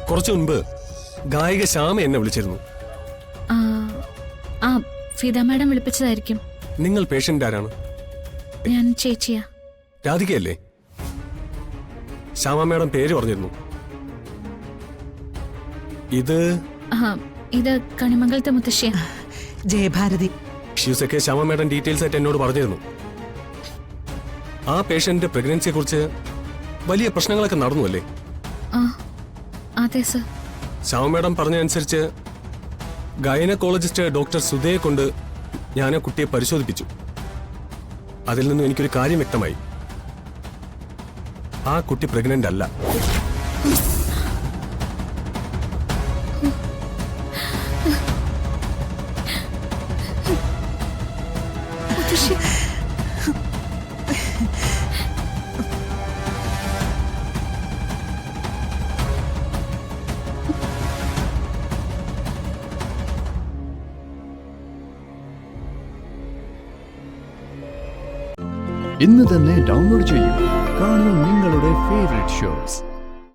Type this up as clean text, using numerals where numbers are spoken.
കുറച്ചു മുൻപ് ഗായിക ശ്യാമ എന്നെ വിളിച്ചിരുന്നു. ആ ഫിദ മാഡം വിളിപ്പിച്ചതായിരിക്കും. നിങ്ങൾ പേഷ്യന്റ് ആരാണ്? ഞാൻ ചേച്ചിയാ. രാധികയല്ലേ? ശ്യാമ മാഡം പേര് പറഞ്ഞിരുന്നു. ഇത് കണിമംഗലത്തെ മുത്തശ്ശിയ ജയഭാരതി. ഇഷ്യൂസൊക്കെ ശ്യാമ മാഡം ഡീറ്റെയിൽസ് ആയിട്ട് എന്നോട് പറഞ്ഞിരുന്നു. ആ പേഷ്യന്റിന്റെ പ്രഗ്നൻസിയെ കുറിച്ച് വലിയ പ്രശ്നങ്ങളൊക്കെ നടന്നു അല്ലേ? അതെ സർ. ശ്യാമ മാഡം പറഞ്ഞതനുസരിച്ച് ഗൈനക്കോളജിസ്റ്റ് ഡോക്ടർ സുധയെ കൊണ്ട് ഞാൻ ആ കുട്ടിയെ പരിശോധിപ്പിച്ചു. അതിൽ നിന്നും എനിക്കൊരു കാര്യം വ്യക്തമായി. ആ കുട്ടി പ്രഗ്നന്റ് അല്ല. ഇന്ന് തന്നെ ഡൗൺലോഡ് ചെയ്യൂ. കാണൂ നിങ്ങളുടെ ഫേവറേറ്റ് ഷോസ്.